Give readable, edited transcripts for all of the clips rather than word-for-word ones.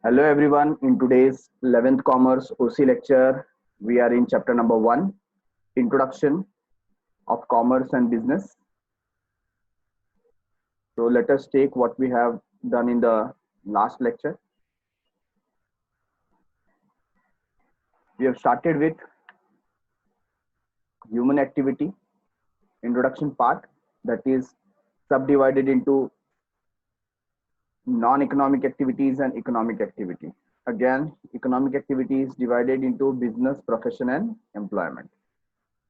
Hello everyone. In today's 11th Commerce OC lecture, we are in chapter number 1, Introduction of Commerce and Business. So let us take what we have done in the last lecture. We have started with human activity, introduction part, that is subdivided into non-economic activities and economic activity. Again, economic activity is divided into business, profession and employment.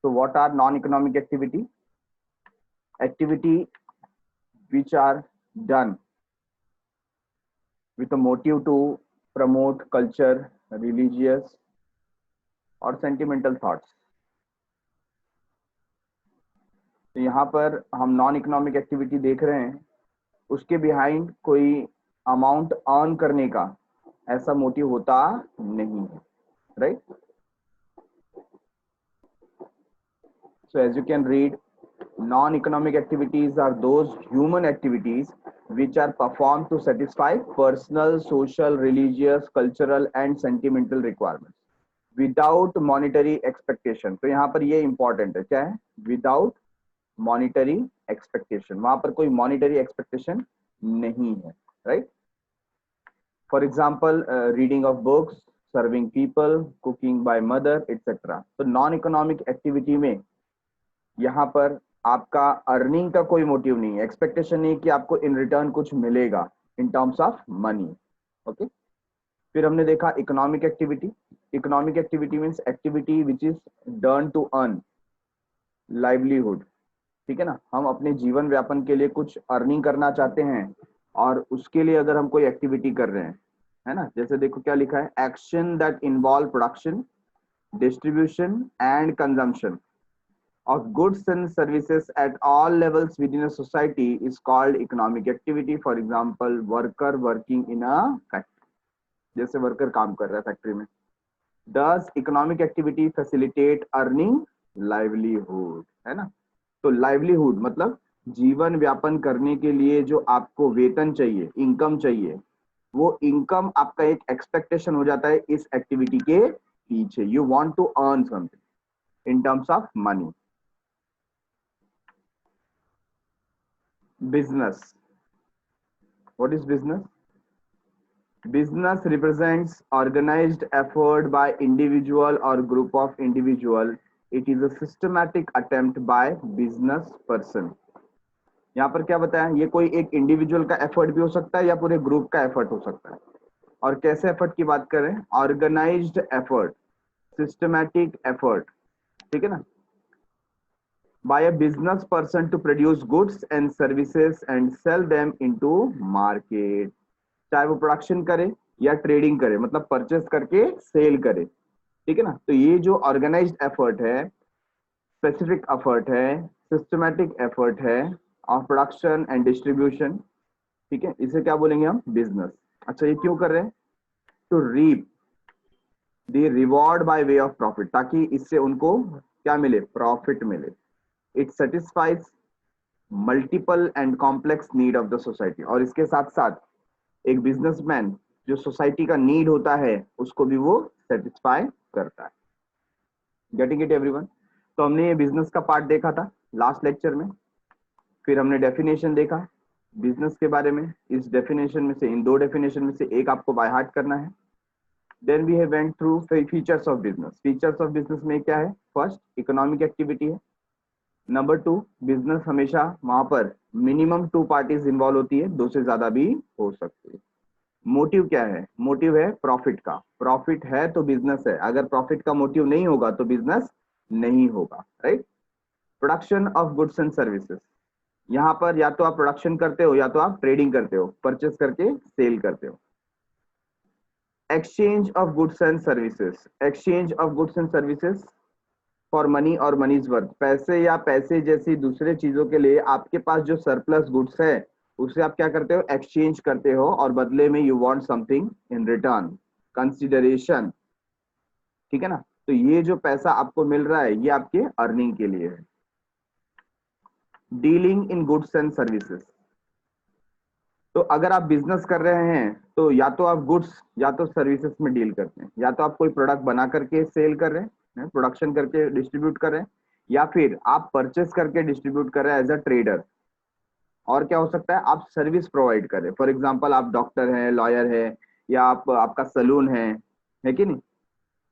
So what are non-economic activity? Activity which are done with a motive to promote culture, religious और sentimental thoughts. तो यहाँ पर हम non economic activity देख रहे हैं, उसके behind कोई अमाउंट अर्न करने का ऐसा मोटिव होता नहीं है, right? So as you can read, non-economic activities are those human activities which are performed to satisfy personal, social, religious, cultural and sentimental requirements without monetary expectation. तो यहाँ पर ये important है, क्या है? Without monetary expectation. वहां पर कोई monetary expectation नहीं है, right? For example, reading of books, serving people, cooking by mother, etc. तो non-economic activity में यहाँ पर आपका अर्निंग का कोई मोटिव नहीं है, एक्सपेक्टेशन नहीं कि आपको इन रिटर्न कुछ मिलेगा in terms of money. Okay, फिर हमने देखा economic activity. Economic activity means activity which is done to earn livelihood. ठीक है ना, हम अपने जीवन व्यापन के लिए कुछ अर्निंग करना चाहते हैं और उसके लिए अगर हम कोई एक्टिविटी कर रहे हैं, है ना, जैसे देखो क्या लिखा है, action that involve production, distribution and consumption of goods and services at all levels within a society is called economic activity. For example, worker working in a factory, जैसे वर्कर काम कर रहा है फैक्ट्री में. Does economic activity facilitate earning livelihood? है ना, तो livelihood मतलब जीवन व्यापन करने के लिए जो आपको वेतन चाहिए, इनकम चाहिए, वो इनकम आपका एक एक्सपेक्टेशन हो जाता है इस एक्टिविटी के पीछे. You want to earn something in terms of money. Business. What is business? Business represents organized effort by individual or group of individual. It is a systematic attempt by business person. यहाँ पर क्या बताया, ये कोई एक individual का effort भी हो सकता है या पूरे ग्रुप का एफर्ट हो सकता है. और कैसे एफर्ट की बात करें, ऑर्गेनाइज्ड एफर्ट, सिस्टमैटिक एफर्ट. ठीक है ना, by a business person to produce goods and services and sell them into market. चाहे वो प्रोडक्शन करे या ट्रेडिंग करे, मतलब परचेस करके सेल करे. ठीक है ना, तो ये जो ऑर्गेनाइज्ड एफर्ट है, स्पेसिफिक एफर्ट है, सिस्टमैटिक एफर्ट है ऑफ प्रोडक्शन एंड डिस्ट्रीब्यूशन. ठीक है, इसे क्या बोलेंगे हम, बिजनेस. अच्छा, ये क्यों कर रहे हैं, to reap the reward by way of profit, ताकि इससे उनको क्या मिले, प्रॉफिट मिले. It satisfies multiple and complex need of the society. और इसके साथ साथ एक बिजनेसमैन जो सोसाइटी का नीड होता है उसको भी वो सेटिस्फाई करता है. Getting it everyone? तो हमने ये बिजनेस का पार्ट देखा था लास्ट लेक्चर में. फिर हमने डेफिनेशन देखा बिजनेस के बारे में. इस डेफिनेशन में से, इन दो डेफिनेशन में से एक आपको बाय हार्ट करना है. Then we have went through features of business. Features of business में क्या है, फर्स्ट इकोनॉमिक एक्टिविटी है. नंबर 2, बिजनेस हमेशा वहां पर मिनिमम 2 पार्टीज इन्वॉल्व होती है, 2 से ज्यादा भी हो सकती है. मोटिव क्या है, मोटिव है प्रॉफिट का. प्रॉफिट है तो बिजनेस है, अगर प्रॉफिट का मोटिव नहीं होगा तो बिजनेस नहीं होगा, right? Production of goods and services, यहाँ पर या तो आप प्रोडक्शन करते हो या तो आप ट्रेडिंग करते हो, परचेस करके सेल करते हो. Exchange of goods and services, exchange of goods and services for money और मनीज वर्थ, पैसे या पैसे जैसी दूसरे चीजों के लिए आपके पास जो सरप्लस गुड्स है उसे आप क्या करते हो, एक्सचेंज करते हो, और बदले में you want something in return, consideration. ठीक है ना, तो ये जो पैसा आपको मिल रहा है ये आपके अर्निंग के लिए है. Dealing in goods and services, तो अगर आप बिजनेस कर रहे हैं तो या तो आप गुड्स या तो सर्विसेज में डील करते हैं, या तो आप कोई प्रोडक्ट बना करके सेल कर रहे हैं, प्रोडक्शन करके डिस्ट्रीब्यूट कर रहे हैं, या फिर आप परचेस करके डिस्ट्रीब्यूट कर रहे हैं एज अ ट्रेडर। और क्या हो सकता है, आप सर्विस प्रोवाइड कर रहे हैं, फॉर एग्जांपल आप डॉक्टर हैं, लॉयर है, या आप आपका सलून है कि नहीं।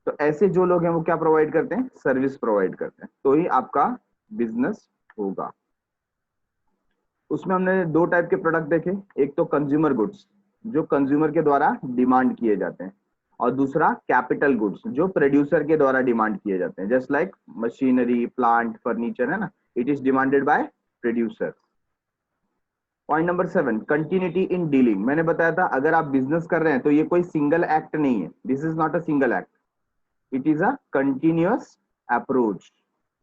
तो ऐसे जो लोग हैं वो क्या प्रोवाइड करते हैं, सर्विस प्रोवाइड करते हैं, तो ही आपका बिजनेस होगा। उसमें हमने दो टाइप के प्रोडक्ट देखे, एक तो कंज्यूमर गुड्स जो कंज्यूमर के द्वारा डिमांड किए जाते हैं, और दूसरा कैपिटल गुड्स जो प्रोड्यूसर के द्वारा डिमांड किए जाते हैं, just like machinery, plant, furniture, है ना, it is demanded by producer. Point number 7, continuity in dealing. मैंने बताया था अगर आप बिजनेस कर रहे हैं तो ये कोई सिंगल एक्ट नहीं है, this is not a single act, it is a continuous approach,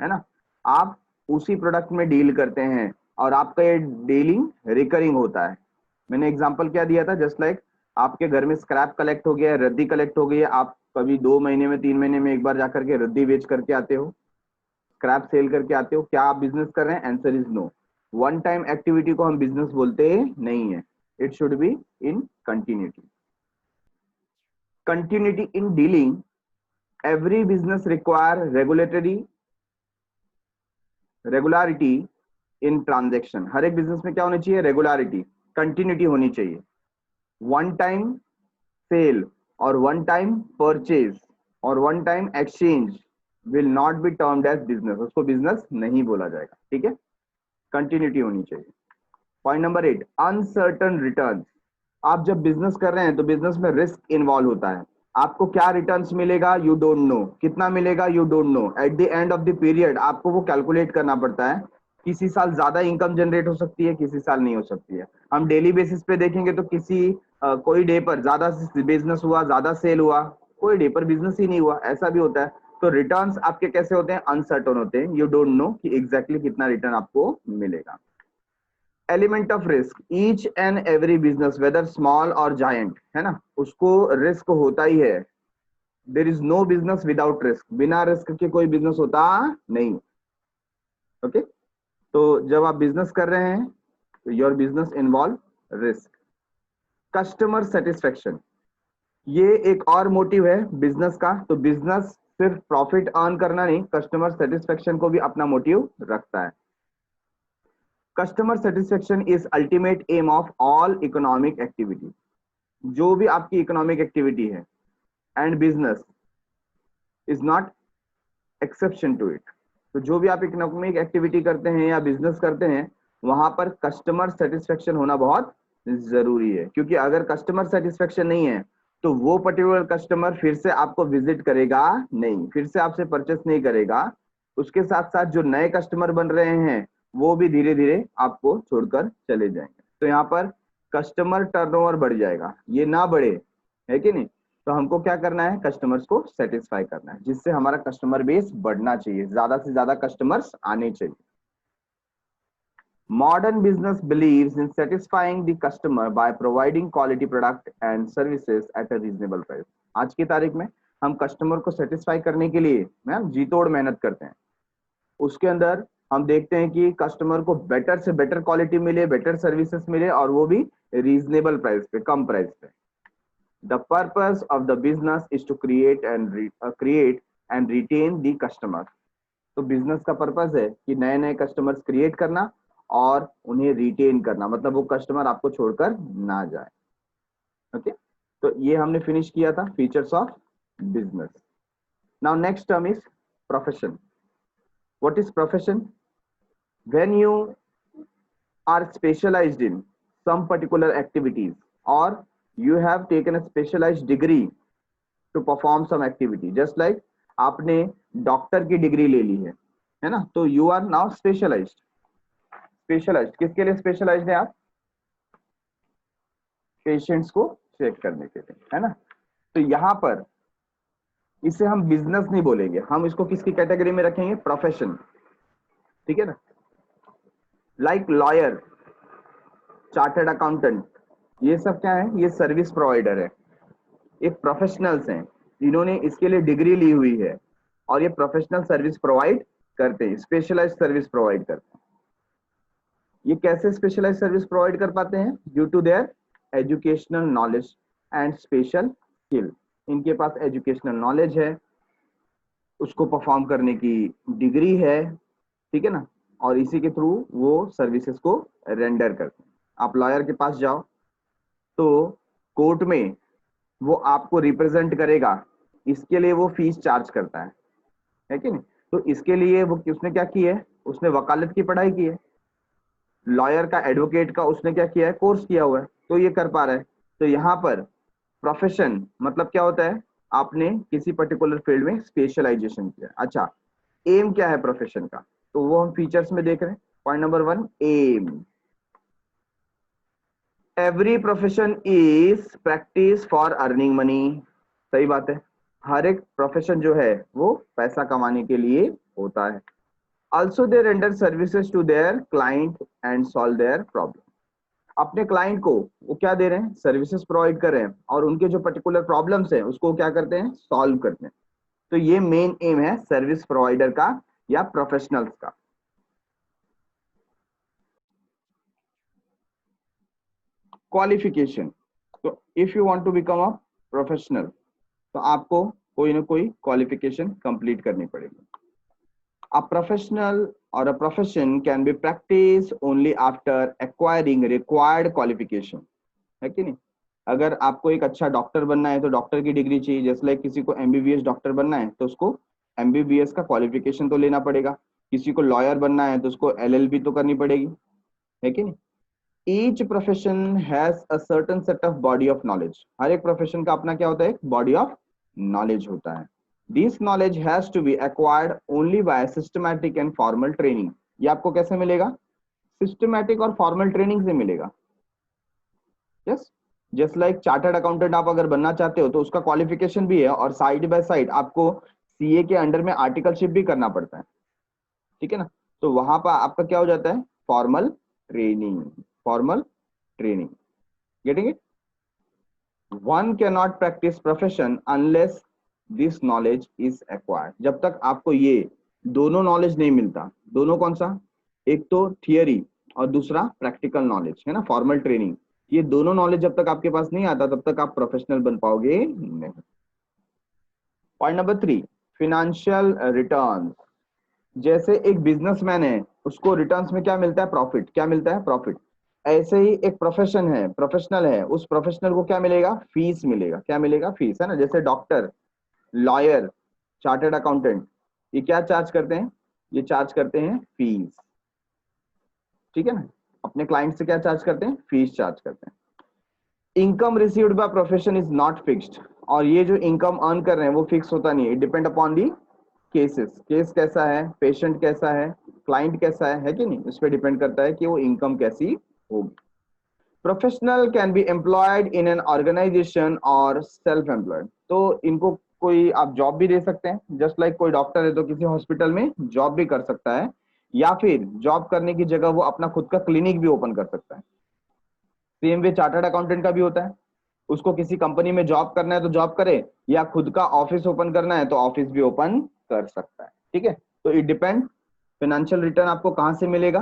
है ना। आप उसी प्रोडक्ट में डील करते हैं और आपका ये डीलिंग रिकरिंग होता है। मैंने एग्जांपल क्या दिया था, जस्ट लाइक आपके घर में स्क्रैप कलेक्ट हो गया है, रद्दी कलेक्ट हो गई है, आप कभी 2 महीने में 3 महीने में एक बार जाकर के रद्दी बेच करके आते हो, स्क्रैप सेल करके आते हो, क्या आप बिजनेस कर रहे हैं, answer is no. One time activity को हम बिजनेस बोलते नहीं है, it should be in continuity. Continuity in dealing, every business require regularity in transaction. हर एक बिजनेस में क्या होनी चाहिए, रेगुलरिटी, कंटिन्यूटी होनी चाहिए। वन टाइम सेल और वन टाइम परचेज और one time exchange will not be termed as business, उसको बिजनेस नहीं बोला जाएगा, ठीक है। कंटिन्यूटी होनी चाहिए। Point number 8, uncertain return. आप जब बिजनेस कर रहे हैं तो बिजनेस में रिस्क इन्वॉल्व होता है। आपको क्या रिटर्न्स मिलेगा, यू डोंट नो, कितना मिलेगा, you don't no, at the end of the period आपको वो कैलकुलेट करना पड़ता है। किसी साल ज्यादा इनकम जनरेट हो सकती है, किसी साल नहीं हो सकती है। हम डेली बेसिस पे देखेंगे तो कोई डे पर ज्यादा बिजनेस हुआ, ज्यादा सेल हुआ, कोई डे पर बिजनेस ही नहीं हुआ, ऐसा भी होता है। तो रिटर्न्स आपके कैसे होते हैं, अनसर्टन होते हैं, यू डोंट नो कि एग्जैक्टली कितना रिटर्न आपको मिलेगा। Element of risk, each and every business whether small और जायंट, है ना, उसको रिस्क होता ही है। There is no business without risk, बिना रिस्क के कोई बिजनेस होता नहीं। ओके, तो जब आप बिजनेस कर रहे हैं तो your business involve risk. Customer satisfaction, ये एक और मोटिव है बिजनेस का। तो बिजनेस सिर्फ प्रॉफिट अर्न करना नहीं, कस्टमर सेटिस्फेक्शन को भी अपना मोटिव रखता है। Customer satisfaction is ultimate aim of all economic activity. जो भी आपकी इकोनॉमिक एक्टिविटी है, and business is not exception to it. तो जो भी आप इकोनॉमिक एक्टिविटी करते हैं या बिजनेस करते हैं, वहां पर कस्टमर सेटिस्फेक्शन होना बहुत जरूरी है, क्योंकि अगर कस्टमर सेटिस्फेक्शन नहीं है तो वो पर्टिकुलर कस्टमर फिर से आपको विजिट करेगा नहीं, फिर से आपसे परचेस नहीं करेगा। उसके साथ साथ जो नए कस्टमर बन रहे हैं वो भी धीरे धीरे आपको छोड़कर चले जाएंगे। तो यहाँ पर कस्टमर टर्नओवर बढ़ जाएगा, ये ना बढ़े, है कि नहीं। तो हमको क्या करना है, कस्टमर्स को सेटिस्फाई करना है, जिससे हमारा कस्टमर बेस बढ़ना चाहिए, ज्यादा से ज्यादा कस्टमर्स आने चाहिए। Modern business believes in satisfying the customer by providing quality product and services at a reasonable price. आज की तारीख में हम कस्टमर को सेटिस्फाई करने के लिए मैम जी तोड़ मेहनत करते हैं। उसके अंदर हम देखते हैं कि कस्टमर को बेटर से बेटर क्वालिटी मिले, बेटर सर्विसेज मिले, और वो भी रीजनेबल प्राइस पे, कम प्राइस पे। The purpose of the business is to create and retain the customer. तो बिजनेस का पर्पस है कि नए नए कस्टमर्स क्रिएट करना और उन्हें रिटेन करना, मतलब वो कस्टमर आपको छोड़कर ना जाए। ओके, तो ये हमने फिनिश किया था features of business. Now next term is profession. What is profession? When you are specialized in some particular activities, or you have taken a specialized degree to perform some activity, just like आपने doctor की degree ले ली है ना, तो you are now specialized. Specialized किसके लिए specialised है आप? पेशेंट्स को चेक करने के लिए, है ना। तो यहाँ पर इसे हम बिजनेस नहीं बोलेंगे, हम इसको किसकी कैटेगरी में रखेंगे? प्रोफेशन, ठीक है ना। लाइक लॉयर, चार्टर्ड अकाउंटेंट, ये सब क्या है? ये सर्विस प्रोवाइडर है, ये प्रोफेशनल्स हैं, इन्होंने इसके लिए डिग्री ली हुई है और ये प्रोफेशनल सर्विस प्रोवाइड करते हैं, स्पेशलाइज्ड सर्विस प्रोवाइड करते हैं। ये कैसे स्पेशलाइज सर्विस प्रोवाइड कर पाते हैं? Due to their educational knowledge and special skill. इनके पास एजुकेशनल नॉलेज है, उसको परफॉर्म करने की डिग्री है, ठीक है ना, और इसी के थ्रू वो सर्विसेज को रेंडर करते हैं। आप लॉयर के पास जाओ तो कोर्ट में वो आपको रिप्रेजेंट करेगा, इसके लिए वो फीस चार्ज करता है कि नहीं? तो इसके लिए वो उसने क्या की है? उसने वकालत की पढ़ाई की है। लॉयर का, एडवोकेट का उसने क्या किया है? कोर्स किया हुआ है, तो ये कर पा रहा है। तो यहाँ पर प्रोफेशन मतलब क्या होता है? आपने किसी पर्टिकुलर फील्ड में स्पेशलाइजेशन किया। अच्छा, एम क्या है प्रोफेशन का? तो वो हम फीचर्स में देख रहे हैं। Point number 1, aim. Every profession is practice for earning money. सही बात है, हर एक प्रोफेशन जो है वो पैसा कमाने के लिए होता है। Also they render services to their client and solve their problem. अपने क्लाइंट को वो क्या दे रहे हैं? सर्विसेज प्रोवाइड कर रहे हैं, और उनके जो पर्टिकुलर प्रॉब्लम्स हैं उसको क्या करते हैं? सॉल्व करते हैं। तो ये मेन एम है सर्विस प्रोवाइडर का या प्रोफेशनल्स का। क्वालिफिकेशन, तो if you want to become a professional तो आपको कोई ना कोई क्वालिफिकेशन कंप्लीट करनी पड़ेगी। A professional or a profession can be practiced only after acquiring required qualification, है कि नहीं? अगर आपको एक अच्छा डॉक्टर बनना है तो डॉक्टर की डिग्री चाहिए। जैसे लाइक किसी को एमबीबीएस डॉक्टर बनना है तो उसको एमबीबीएस का क्वालिफिकेशन तो लेना पड़ेगा। किसी को लॉयर बनना है तो उसको एलएलबी तो करनी पड़ेगी, है कि नहीं? Each profession has a certain set of body of knowledge. हर एक प्रोफेशन का अपना क्या होता है? एक बॉडी ऑफ नॉलेज होता है। This knowledge has to be acquired only by systematic and formal training. ये आपको कैसे मिलेगा? सिस्टमैटिक और फॉर्मल ट्रेनिंग से मिलेगा। Yes, just like chartered accountant आप अगर बनना चाहते हो तो उसका क्वालिफिकेशन भी है, और साइड बाय साइड आपको सीए के अंडर में आर्टिकलशिप भी करना पड़ता है, ठीक है ना? तो वहां पर आपका क्या हो जाता है? Formal training. Formal training, getting it? One can not practice profession unless this knowledge is acquired. जब तक आपको ये दोनों नॉलेज नहीं मिलता। दोनों कौन सा? एक तो थियरी और दूसरा प्रैक्टिकल नॉलेज, है ना, फॉर्मल ट्रेनिंग। ये दोनों नॉलेज जब तक आपके पास नहीं आता तब तक आप प्रोफेशनल बन पाओगे नहीं। Point number 3, financial return. जैसे एक बिजनेसमैन है, उसको रिटर्न्स में क्या मिलता है? प्रॉफिट। क्या मिलता है? प्रॉफिट। ऐसे ही एक प्रोफेशन है, प्रोफेशनल है, उस प्रोफेशनल को क्या मिलेगा? फीस मिलेगा। क्या मिलेगा? फीस, है ना? जैसे डॉक्टर, लॉयर, चार्टर्ड अकाउंटेंट, ये क्या चार्ज करते हैं? ये चार्ज करते हैं फीस, ठीक है ना? अपने क्लाइंट से क्या चार्ज करते हैं? फीस चार्ज करते हैं। Income received by profession is not fixed. और ये जो इनकम अर्न कर रहे हैं वो फिक्स होता नहीं है। It depend upon the cases. Case कैसा है, पेशेंट कैसा है, क्लाइंट कैसा है कि नहीं, उस पर डिपेंड करता है कि वो इनकम कैसी होगी। Professional can be employed in an organization और सेल्फ एम्प्लॉयड। तो इनको कोई आप जॉब भी दे सकते हैं। जस्ट लाइक कोई डॉक्टर है तो किसी हॉस्पिटल में जॉब भी कर सकता है, या फिर जॉब करने की जगह वो अपना खुद का क्लिनिक भी ओपन कर सकता है। सेम वे चार्टर्ड अकाउंटेंट का भी होता है। उसको किसी कंपनी में जॉब करना है तो जॉब करे, या खुद का ऑफिस ओपन करना है तो ऑफिस भी ओपन कर सकता है, ठीक है? तो इट डिपेंड फाइनेंशियल रिटर्न आपको कहां से मिलेगा,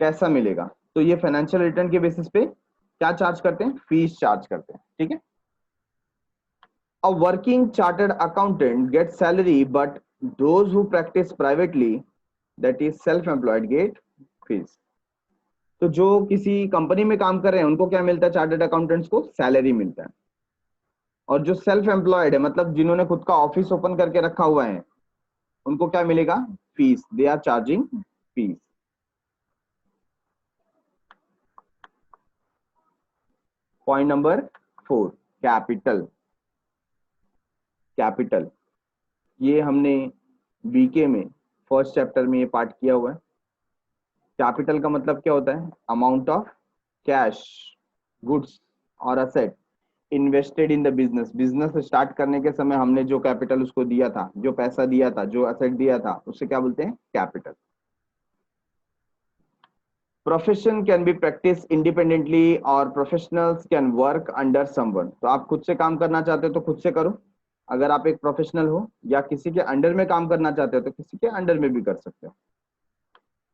कैसा मिलेगा। तो ये फाइनेंशियल रिटर्न के बेसिस पे क्या चार्ज करते हैं? फीस चार्ज करते हैं, ठीक है? A working chartered accountant get salary, but those who practice privately, that is self employed, get fees. तो जो किसी कंपनी में काम कर रहे हैं उनको क्या मिलता है? चार्टर्ड अकाउंटेंट्स को सैलरी मिलता है। और जो सेल्फ एम्प्लॉयड है, मतलब जिन्होंने खुद का ऑफिस ओपन करके रखा हुआ है, उनको क्या मिलेगा? Fees. They are charging fees. Point number 4, capital. Capital, ये हमने बीके में फर्स्ट चैप्टर में ये पार्ट किया हुआ है। कैपिटल का मतलब क्या होता है? अमाउंट ऑफ कैश, गुड्स और asset invested in the business. Business start करने के समय हमने जो कैपिटल उसको दिया था, जो पैसा दिया था, जो असेट दिया था, उससे क्या बोलते हैं? Capital. Profession can be practice independently और professionals can work under someone. तो आप खुद से काम करना चाहते हो तो खुद से करो, अगर आप एक प्रोफेशनल हो, या किसी के अंडर में काम करना चाहते हो तो किसी के अंडर में भी कर सकते हो।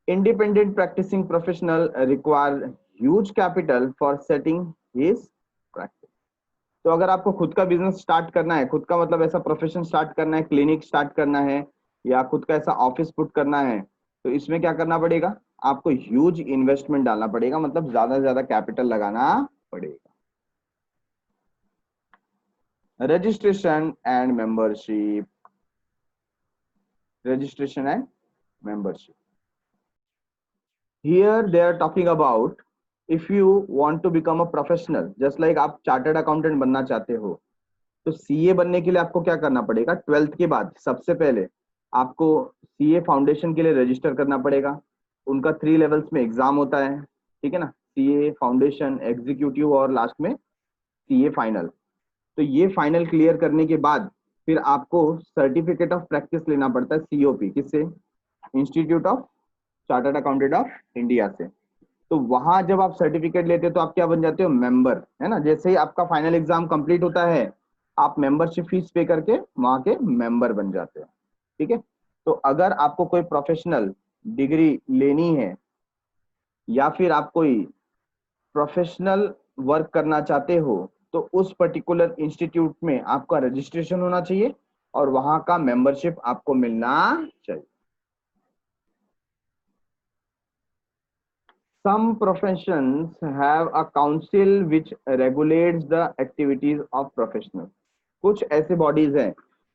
Independent practicing professional require huge capital for setting his practice. तो अगर आपको खुद का बिजनेस स्टार्ट करना है, खुद का मतलब ऐसा प्रोफेशन स्टार्ट करना है, क्लिनिक स्टार्ट करना है या खुद का ऐसा ऑफिस पुट करना है, तो इसमें क्या करना पड़ेगा, आपको ह्यूज इन्वेस्टमेंट डालना पड़ेगा, मतलब ज्यादा से ज्यादा कैपिटल लगाना पड़ेगा. Registration and membership. registration and membership. Here they are talking about if you want to become a professional, just like आप चार्टर्ड अकाउंटेंट बनना चाहते हो, तो सीए बनने के लिए आपको क्या करना पड़ेगा, 12th के बाद सबसे पहले आपको सीए फाउंडेशन के लिए रजिस्टर करना पड़ेगा. उनका 3 लेवल्स में एग्जाम होता है, ठीक है ना, सीए फाउंडेशन, एग्जीक्यूटिव और लास्ट में सीए फाइनल. तो ये फाइनल क्लियर करने के बाद फिर आपको सर्टिफिकेट ऑफ प्रैक्टिस लेना पड़ता है, सीओपी, किससे, institute of chartered accountant of India से. तो वहां जब आप सर्टिफिकेट लेते हो तो आप क्या बन जाते हो, मेंबर, है ना. जैसे ही आपका फाइनल एग्जाम कंप्लीट होता है, आप मेंबरशिप फीस पे करके वहां के मेंबर बन जाते हो, ठीक है. तो अगर आपको कोई प्रोफेशनल डिग्री लेनी है या फिर आप कोई प्रोफेशनल वर्क करना चाहते हो, तो उस पर्टिकुलर इंस्टीट्यूट में आपका रजिस्ट्रेशन होना चाहिए और वहां का मेंबरशिप आपको मिलना चाहिए. Some professions have a council which regulates the activities of professionals. कुछ ऐसे बॉडीज हैं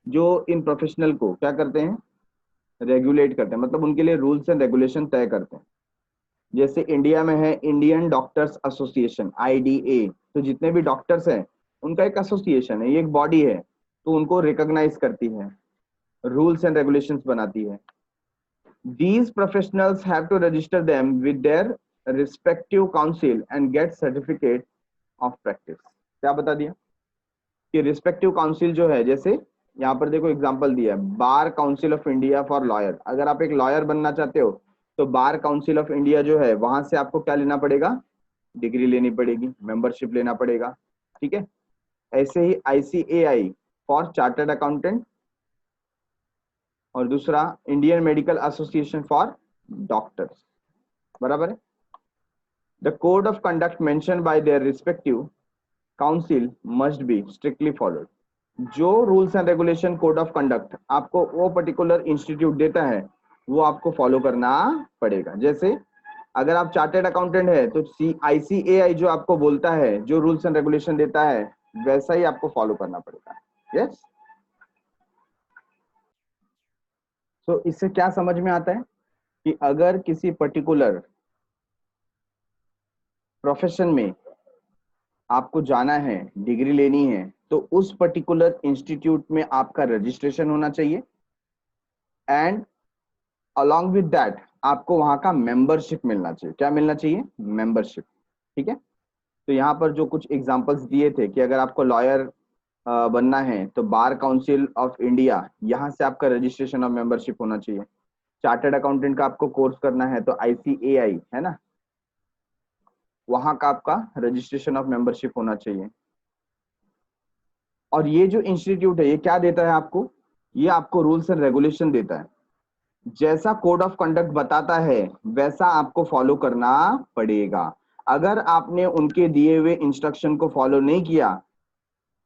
जो इन प्रोफेशनल को क्या करते हैं, रेगुलेट करते हैं, मतलब उनके लिए रूल्स एंड रेगुलेशन तय करते हैं. जैसे इंडिया में है इंडियन डॉक्टर्स एसोसिएशन, आईडीए. तो जितने भी डॉक्टर्स हैं उनका एक एसोसिएशन है, ये एक बॉडी है, तो उनको रिकॉग्नाइज करती है, रूल्स एंड रेगुलेशंस बनाती है. These professionals have to register them with their respective council and get certificate of practice. क्या बता दिया कि रिस्पेक्टिव काउंसिल जो है, जैसे यहाँ पर देखो एग्जांपल दिया है, bar council of India for lawyer. अगर आप एक लॉयर बनना चाहते हो तो बार काउंसिल ऑफ इंडिया जो है वहां से आपको क्या लेना पड़ेगा, डिग्री लेनी पड़ेगी, मेंबरशिप लेना पड़ेगा, ठीक है. ऐसे ही आईसीएआई फॉर चार्टर्ड अकाउंटेंट और दूसरा Indian medical association for doctors, बराबर है. The code of conduct mention by their respective council must be strictly followed. जो rules and regulation code of conduct आपको वो पर्टिकुलर इंस्टीट्यूट देता है वो आपको फॉलो करना पड़ेगा. जैसे अगर आप चार्टर्ड अकाउंटेंट है तो आईसीएआई जो आपको बोलता है, जो रूल्स एंड रेगुलेशन देता है, वैसा ही आपको फॉलो करना पड़ेगा. यस. तो इससे क्या समझ में आता है कि अगर किसी पर्टिकुलर प्रोफेशन में आपको जाना है, डिग्री लेनी है, तो उस पर्टिकुलर इंस्टीट्यूट में आपका रजिस्ट्रेशन होना चाहिए एंड अलोंग विद दैट आपको वहां का मेंबरशिप मिलना चाहिए. क्या मिलना चाहिए, मेंबरशिप, ठीक है. तो यहाँ पर जो कुछ एग्जांपल्स दिए थे कि अगर आपको लॉयर बनना है तो बार काउंसिल ऑफ इंडिया, यहाँ से आपका रजिस्ट्रेशन और मेंबरशिप होना चाहिए. चार्टर्ड अकाउंटेंट का आपको कोर्स करना है तो आईसीएआई है ना, वहां का आपका रजिस्ट्रेशन ऑफ मेंबरशिप होना चाहिए. और ये जो इंस्टीट्यूट है ये क्या देता है आपको, ये आपको रूल्स एंड रेगुलेशन देता है. जैसा कोड ऑफ कंडक्ट बताता है वैसा आपको फॉलो करना पड़ेगा. अगर आपने उनके दिए हुए इंस्ट्रक्शन को फॉलो नहीं किया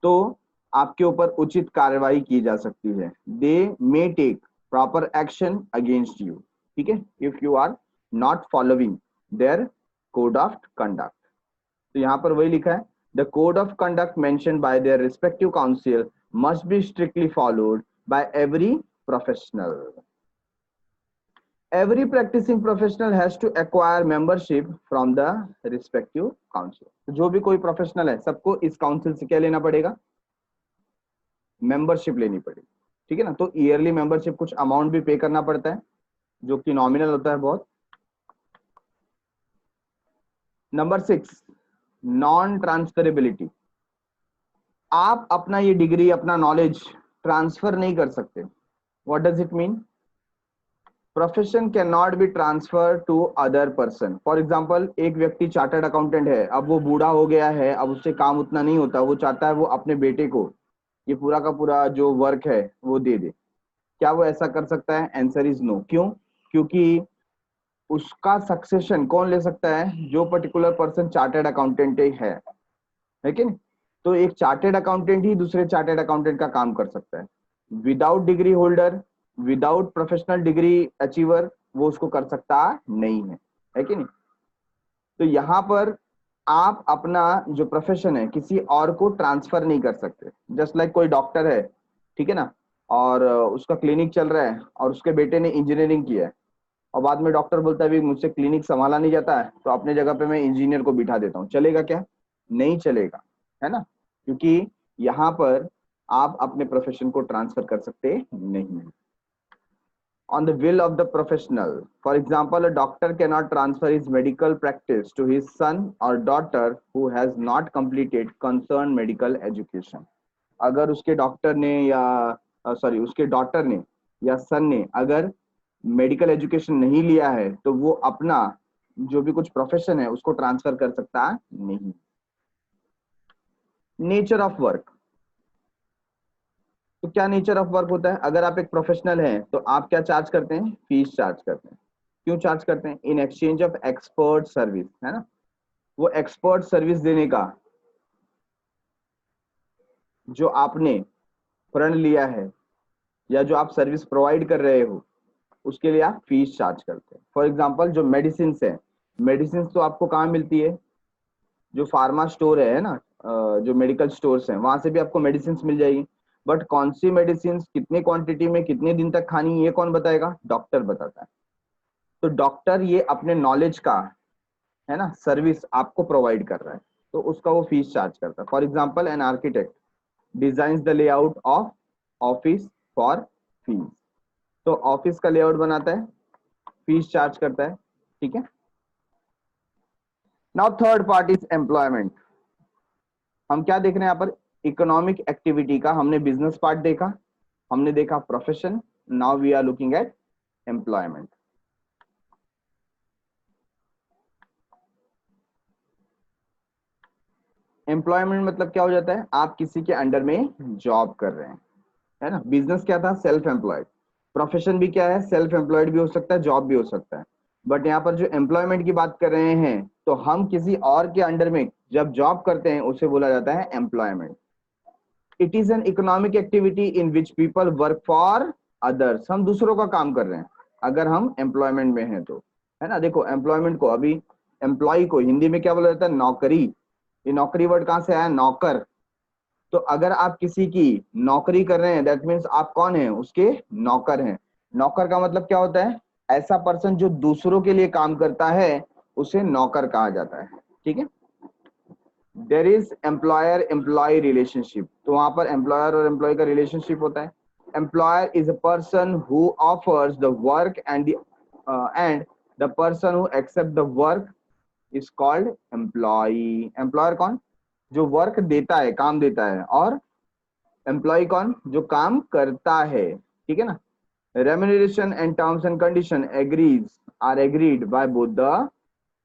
तो आपके ऊपर उचित कार्रवाई की जा सकती है. They may take proper action against you, ठीक है, if you are not following their code of conduct. तो यहाँ पर वही लिखा है, the code of conduct mentioned by their respective council must be strictly followed by every professional. Every practicing professional has to acquire membership from the respective council. तो जो भी कोई प्रोफेशनल है सबको इस काउंसिल से क्या लेना पड़ेगा, मेंबरशिप लेनी पड़ेगी, ठीक है ना. तो ईयरली मेंबरशिप कुछ अमाउंट भी पे करना पड़ता है जो कि नॉमिनल होता है बहुत. Number 6, non transferability. आप अपना ये डिग्री, अपना नॉलेज ट्रांसफर नहीं कर सकते. What does it mean, profession can not be transfer to other person. For example एक व्यक्ति चार्टर्ड अकाउंटेंट है, अब वो बूढ़ा हो गया है, अब उससे काम उतना नहीं होता, वो चाहता है वो अपने बेटे को ये पूरा का पूरा जो वर्क है वो दे दे. क्या वो ऐसा कर सकता है, आंसर इज नो. क्यों, क्योंकि उसका सक्सेशन कौन ले सकता है? जो पर्टिकुलर पर्सन चार्टर्ड अकाउंटेंट है कि नहीं? तो एक चार्टर्ड अकाउंटेंट ही दूसरे चार्टर्ड अकाउंटेंट का काम कर सकता है। Without degree holder, without professional degree achiever वो उसको कर सकता नहीं है कि नहीं? तो यहाँ पर आप अपना जो प्रोफेशन है किसी और को ट्रांसफर नहीं कर सकते। जस्ट लाइक कोई डॉक्टर है, ठीक है ना, और उसका क्लिनिक चल रहा है और उसके बेटे ने इंजीनियरिंग किया है, और बाद में डॉक्टर बोलता है भी मुझसे क्लिनिक संभाला नहीं जाता है, तो अपने जगह पे मैं इंजीनियर को बिठा देता हूँ, चलेगा क्या? नहीं चलेगा, है ना, क्योंकि यहाँ पर आप अपने प्रोफेशन को ट्रांसफर कर सकते नहीं। On the will of the professional. For example, a doctor cannot transfer his medical practice to his son or daughter who has not completed concerned medical education. अगर उसके डॉक्टर ने या सॉरी उसके daughter ने या सन ने अगर मेडिकल एजुकेशन नहीं लिया है तो वो अपना जो भी कुछ प्रोफेशन है उसको ट्रांसफर कर सकता नहीं। नेचर ऑफ वर्क, तो क्या नेचर ऑफ वर्क होता है? अगर आप एक प्रोफेशनल हैं तो आप क्या चार्ज करते हैं? फीस चार्ज करते हैं। क्यों चार्ज करते हैं? In exchange of expert service, है ना, वो एक्सपर्ट सर्विस देने का जो आपने प्रण लिया है या जो आप सर्विस प्रोवाइड कर रहे हो उसके लिए आप फीस चार्ज करते हैं। फॉर एग्जाम्पल जो मेडिसिन है, मेडिसिन तो आपको कहाँ मिलती है? जो फार्मा स्टोर है ना, जो मेडिकल स्टोर्स हैं वहां से भी आपको मेडिसिन मिल जाएगी। बट कौन सी मेडिसिन कितने क्वांटिटी में कितने दिन तक खानी ये कौन बताएगा? डॉक्टर बताता है। तो डॉक्टर ये अपने नॉलेज का, है ना, सर्विस आपको प्रोवाइड कर रहा है, तो उसका वो फीस चार्ज करता है। For example an architect designs the layout of office for fees, तो ऑफिस का लेआउट बनाता है, फीस चार्ज करता है, ठीक है। Now third part is employment. हम क्या देख रहे हैं यहाँ पर? इकोनॉमिक एक्टिविटी का हमने बिजनेस पार्ट देखा, हमने देखा profession, now we are looking at employment. Employment मतलब क्या हो जाता है? आप किसी के अंडर में जॉब कर रहे हैं, है ना। बिजनेस क्या था? Self employed. प्रोफेशन भी क्या है? सेल्फ एम्प्लॉयड भी हो सकता है, जॉब भी हो सकता है। बट यहाँ पर जो एम्प्लॉयमेंट की बात कर रहे हैं तो हम किसी और के अंडर में जब जॉब करते हैं उसे बोला जाता है employment. It is an economic activity in which people work for others. हम दूसरों का काम कर रहे हैं अगर हम एम्प्लॉयमेंट में हैं तो, है ना। देखो एम्प्लॉयमेंट को अभी एम्प्लॉय को हिंदी में क्या बोला जाता है? नौकरी। ये नौकरी वर्ड कहाँ से आया? नौकर। तो अगर आप किसी की नौकरी कर रहे हैं दैट मीन्स आप कौन है? उसके नौकर हैं। नौकर का मतलब क्या होता है? ऐसा पर्सन जो दूसरों के लिए काम करता है उसे नौकर कहा जाता है, ठीक है। There is employer employee relationship, तो वहां पर एम्प्लॉयर और एम्प्लॉय का रिलेशनशिप होता है। Employer is a person who offers the work and the person who accept the work is called employee. Employer कौन? जो वर्क देता है, काम देता है, और एम्प्लॉय कौन? जो काम करता है, ठीक है ना। Remuneration and terms and conditions are agreed by both the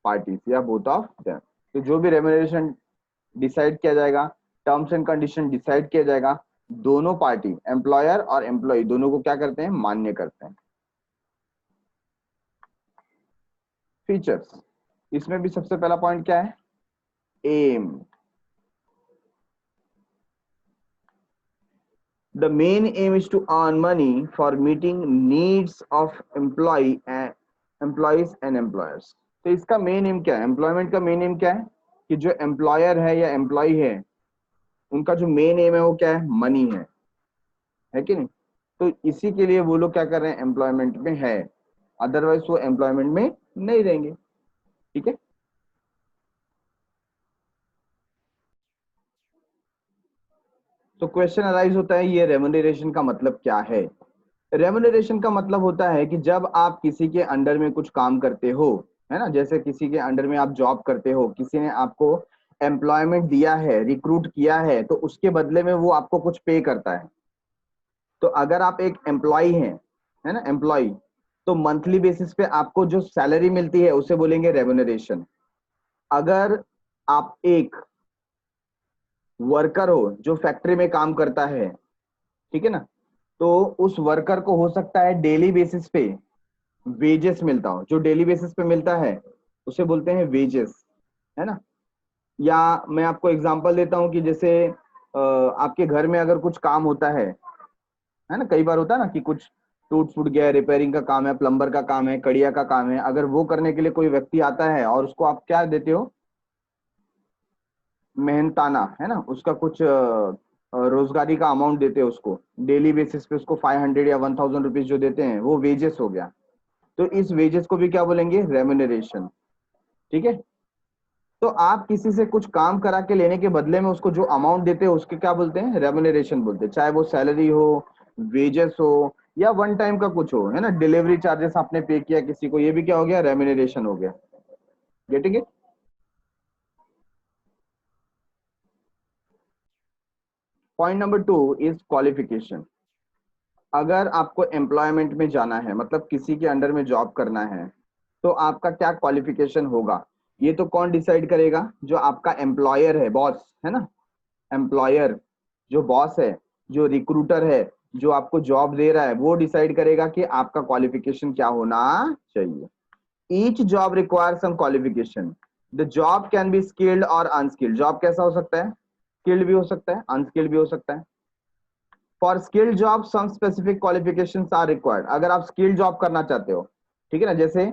parties या बोथ ऑफ देम। तो जो भी रेम्यूनरेशन डिसाइड किया जाएगा, टर्म्स एंड कंडीशन डिसाइड किया जाएगा, दोनों पार्टी एम्प्लॉयर और एम्प्लॉय दोनों को क्या करते हैं? मान्य करते हैं। फीचर्स, इसमें भी सबसे पहला पॉइंट क्या है? M. The main aim is to earn money for meeting needs of employees and employers. तो इसका मेन एम क्या है? एम्प्लॉयमेंट का मेन एम क्या है? कि जो एम्प्लॉयर है या एम्प्लॉय है उनका जो मेन एम है वो क्या है? मनी है कि नहीं। तो इसी के लिए वो लोग क्या कर रहे हैं? एम्प्लॉयमेंट में है, अदरवाइज वो एम्प्लॉयमेंट में नहीं रहेंगे, ठीक है। तो क्वेश्चन अराइज होता है ये रेम्यूनरेशन का मतलब क्या है? रेम्यूनरेशन का मतलब होता है कि जब आप किसी के अंडर में कुछ काम करते हो, है ना, जैसे किसी के अंडर में आप जॉब करते हो, किसी ने आपको एम्प्लॉयमेंट दिया है, रिक्रूट किया है, तो उसके बदले में वो आपको कुछ पे करता है। तो अगर आप एक एम्प्लॉय हैं, है ना, एम्प्लॉय, तो मंथली बेसिस पे आपको जो सैलरी मिलती है उसे बोलेंगे रेम्यूनरेशन। अगर आप एक वर्कर हो जो फैक्ट्री में काम करता है, ठीक है ना, तो उस वर्कर को हो सकता है डेली बेसिस पे वेजेस मिलता हो, जो डेली बेसिस पे मिलता है उसे बोलते हैं वेजेस, है ना। या मैं आपको एग्जांपल देता हूँ कि जैसे आपके घर में अगर कुछ काम होता है ना, कई बार होता है ना कि कुछ टूट फूट गया, रिपेयरिंग का काम है, प्लम्बर का काम है, कड़िया का काम है, अगर वो करने के लिए कोई व्यक्ति आता है और उसको आप क्या देते हो, मेहनताना, है ना, उसका कुछ रोजगारी का अमाउंट देते हो उसको, डेली बेसिस पे उसको 500 या 1000 रुपीज जो देते हैं वो वेजेस हो गया। तो इस वेजेस को भी क्या बोलेंगे, रेम्यूनरेशन। ठीक है। तो आप किसी से कुछ काम करा के लेने के बदले में उसको जो अमाउंट देते हो उसके क्या बोलते हैं, रेम्यूनरेशन बोलते हैं, चाहे वो सैलरी हो, वेजेस हो, या वन टाइम का कुछ हो, है ना, डिलीवरी चार्जेस आपने पे किया किसी को, ये भी क्या हो गया, रेम्यूनरेशन हो गया। Getting it. Point number 2 is qualification. अगर आपको एम्प्लॉयमेंट में जाना है, मतलब किसी के अंडर में जॉब करना है, तो आपका क्या क्वालिफिकेशन होगा, ये तो कौन डिसाइड करेगा, जो आपका एम्प्लॉयर है, बॉस, है ना, एम्प्लॉयर, जो बॉस है, जो रिक्रूटर है, जो आपको जॉब दे रहा है, वो डिसाइड करेगा कि आपका क्वालिफिकेशन क्या होना चाहिए। Each job require some qualification. The job can be skilled और अनस्किल्ड। जॉब कैसा हो सकता है, स्किल्ड भी हो सकता है, अनस्किल्ड भी हो सकता है। For skilled job some specific qualifications are required. अगर आप स्किल्ड जॉब करना चाहते हो, ठीक है ना, जैसे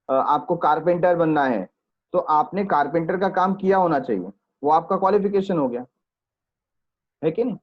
आपको कारपेंटर बनना है, तो आपने कारपेंटर का काम किया होना चाहिए, वो आपका क्वालिफिकेशन हो गया, है कि नहीं।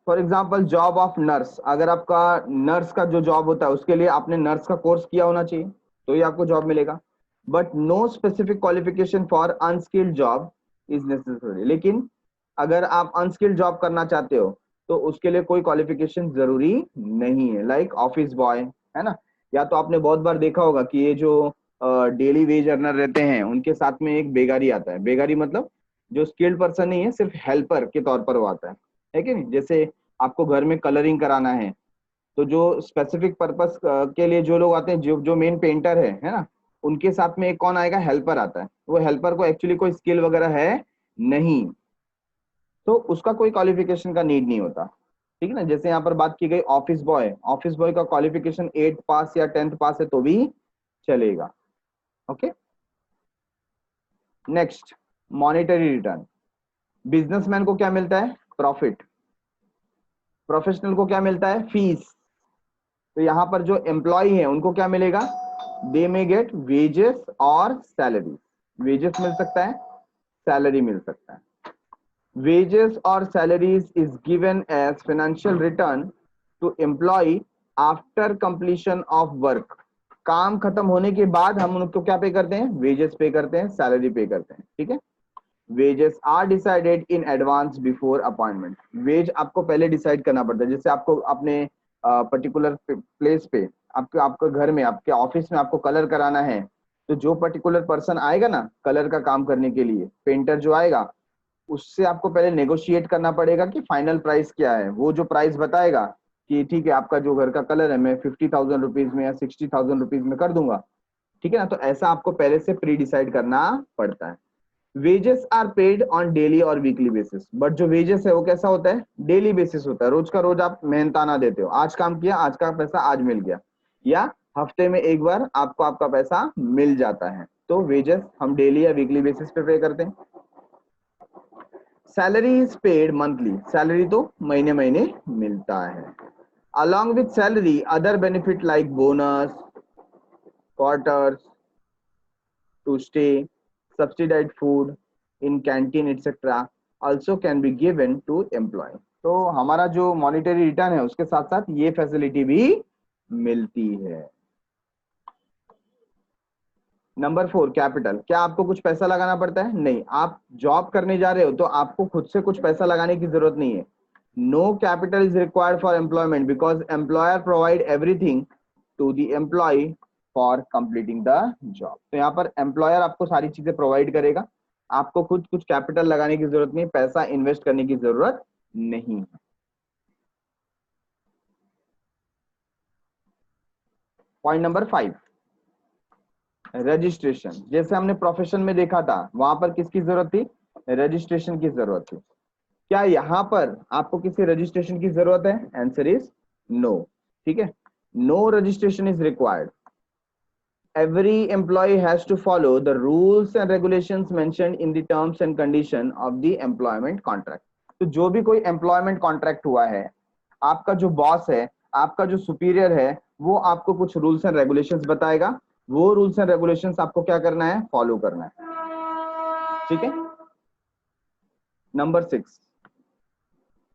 For example job of nurse, अगर आपका नर्स का जो जॉब होता है उसके लिए आपने नर्स का कोर्स किया होना चाहिए, तो ही आपको जॉब मिलेगा। But no specific qualification for unskilled job is necessary. लेकिन अगर आप अनस्किल्ड जॉब करना चाहते हो तो उसके लिए कोई क्वालिफिकेशन जरूरी नहीं है, लाइक ऑफिस बॉय, है ना। या तो आपने बहुत बार देखा होगा कि ये जो डेली वेज अर्नर रहते हैं उनके साथ में एक बेगारी आता है। बेगारी मतलब जो स्किल्ड पर्सन नहीं है, सिर्फ हेल्पर के तौर पर वो आता है कि नहीं। जैसे आपको घर में कलरिंग कराना है, तो जो स्पेसिफिक पर्पस के लिए जो लोग आते हैं, जो जो मेन पेंटर है ना, उनके साथ में एक कौन आएगा, हेल्पर आता है। वो हेल्पर को एक्चुअली कोई स्किल वगैरह है नहीं, तो उसका कोई क्वालिफिकेशन का नीड नहीं होता। ठीक है ना। जैसे यहाँ पर बात की गई ऑफिस बॉय, ऑफिस बॉय का क्वालिफिकेशन 8th पास या 10th पास है तो भी चलेगा। Okay. Next, monetary return. Businessman को क्या मिलता है, प्रॉफिट। प्रोफेशनल को क्या मिलता है, फीस। तो यहाँ पर जो एम्प्लॉय है उनको क्या मिलेगा, दे मे गेट वेजेस और सैलरी। वेजेस मिल सकता है, सैलरी मिल सकता है। wages or salaries is given as financial return to employee after completion of work। काम खत्म होने के बाद हम उनको क्या पे करते हैं, वेजेस पे करते हैं, सैलरी पे करते हैं। ठीक है। Wages are decided in advance before appointment. Wage आपको पहले डिसाइड करना पड़ता है। जैसे आपको अपने पर्टिकुलर प्लेस पे, आपके आपके घर में, आपके ऑफिस में आपको कलर कराना है, तो जो पर्टिकुलर पर्सन आएगा ना कलर का काम करने के लिए, पेंटर जो आएगा, उससे आपको पहले नेगोशिएट करना पड़ेगा कि फाइनल प्राइस क्या है। वो जो प्राइस बताएगा कि ठीक है आपका जो घर का कलर है मैं 50,000 रुपीज में या 60,000 रुपीज में कर दूंगा, ठीक है ना। तो ऐसा आपको पहले से प्री डिसाइड करना पड़ता है। Wages are paid on daily और वीकली बेसिस। बट जो वेजेस है वो कैसा होता है, डेली बेसिस होता है। रोज का रोज आप मेहनताना देते हो, आज काम किया, आज का पैसा आज मिल गया, या हफ्ते में एक बार आपको आपका पैसा मिल जाता है। तो वेजेस हम डेली या वीकली बेसिस पे पे करते हैं। Salary is paid monthly. Salary तो महीने महीने मिलता है। Along with salary other benefit like bonus, quarters to stay, subsidized food in canteen etcetera also can be given to employee। तो हमारा जो मॉनिटरी रिटर्न है उसके साथ साथ ये फैसिलिटी भी मिलती है। Number 4, capital. क्या आपको कुछ पैसा लगाना पड़ता है, नहीं। आप जॉब करने जा रहे हो तो आपको खुद से कुछ पैसा लगाने की जरूरत नहीं है। No capital is required for employment because employer provide everything to the employee for completing the job. तो यहाँ पर एम्प्लॉयर आपको सारी चीजें प्रोवाइड करेगा, आपको खुद कुछ कैपिटल लगाने की जरूरत नहीं, पैसा इन्वेस्ट करने की जरूरत नहीं है। Point number 5, registration. जैसे हमने प्रोफेशन में देखा था, वहां पर किसकी जरूरत थी, रजिस्ट्रेशन की जरूरत थी। क्या यहाँ पर आपको किसी रजिस्ट्रेशन की जरूरत है, आंसर इज नो, ठीक है, no registration is required. Every employee has to follow the rules and regulations mentioned in the terms and condition of the employment contract. तो जो भी कोई employment contract हुआ है, आपका जो बॉस है, आपका जो सुपीरियर है, वो आपको कुछ रूल्स एंड रेगुलेशंस बताएगा. वो रूल्स एंड रेगुलेशंस आपको क्या करना है, फॉलो करना है. ठीक है. नंबर 6,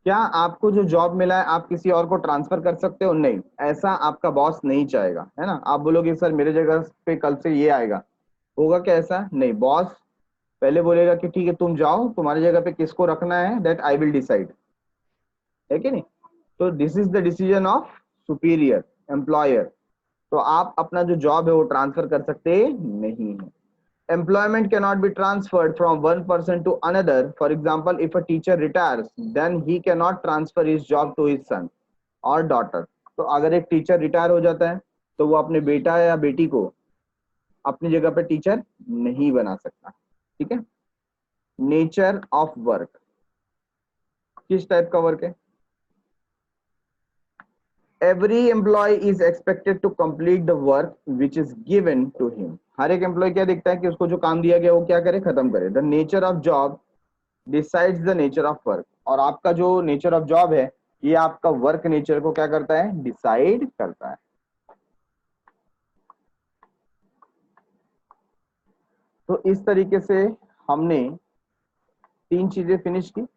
क्या आपको जो जॉब मिला है आप किसी और को ट्रांसफर कर सकते हो? नहीं, ऐसा आपका बॉस नहीं चाहेगा, है ना. आप बोलोगे सर मेरे जगह पे कल से ये आएगा, होगा क्या ऐसा? नहीं, बॉस पहले बोलेगा कि ठीक है तुम जाओ, तुम्हारी जगह पे किसको रखना है दैट आई विल डिसाइड, है कि नहीं. तो this is the decision of superior employer. तो आप अपना जो जॉब है वो ट्रांसफर कर सकते नहीं है. Employment cannot be transferred from one person to another. For example, if a teacher retires, then he cannot transfer his job to his son or daughter. तो अगर एक टीचर रिटायर हो जाता है तो वो अपने बेटा या बेटी को अपनी जगह पे टीचर नहीं बना सकता. ठीक है. नेचर ऑफ वर्क, किस टाइप का वर्क है? Every employee is expected to complete the work which is given to him. हर एक एम्प्लॉय क्या देखता है कि उसको जो काम दिया गया वो क्या करे, खत्म करे. The nature of job decides the nature of work. और आपका जो नेचर ऑफ जॉब है ये आपका वर्क नेचर को क्या करता है, डिसाइड करता है. तो इस तरीके से हमने 3 चीजें फिनिश की,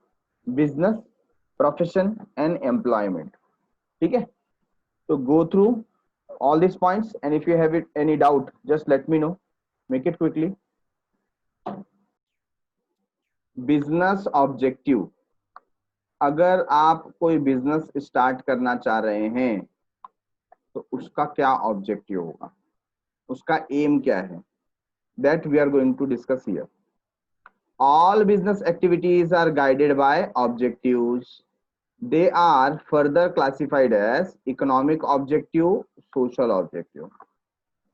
बिजनेस, प्रोफेशन एंड एम्प्लॉयमेंट. ठीक है. तो go through all these points, and if you have any doubt just let me know. Make it quickly. Business objective, अगर आप कोई बिजनेस स्टार्ट करना चाह रहे हैं तो उसका क्या ऑब्जेक्टिव होगा, उसका एम क्या है, that we are going to discuss here. All business activities are guided by objectives. They are further classified as economic objective, social objective.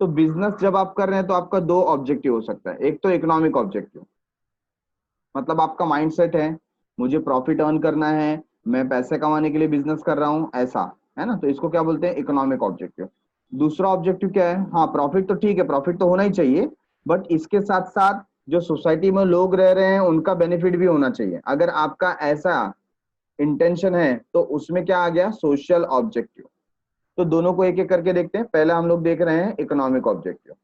तो बिजनेस जब आप कर रहे हैं तो आपका 2 ऑब्जेक्टिव हो सकता है. एक तो इकोनॉमिक ऑब्जेक्टिव, मतलब आपका माइंडसेट है मुझे प्रॉफिट अर्न करना है, मैं पैसे कमाने के लिए बिजनेस कर रहा हूं, ऐसा है ना. तो इसको क्या बोलते हैं, इकोनॉमिक ऑब्जेक्टिव. दूसरा ऑब्जेक्टिव क्या है, हाँ प्रॉफिट तो ठीक है, प्रॉफिट तो होना ही चाहिए, बट इसके साथ साथ जो सोसाइटी में लोग रह रहे हैं उनका बेनिफिट भी होना चाहिए. अगर आपका ऐसा इंटेंशन है तो उसमें क्या आ गया, सोशल ऑब्जेक्टिव. तो दोनों को एक एक करके देखते हैं. पहले हम लोग देख रहे हैं इकोनॉमिक ऑब्जेक्टिव.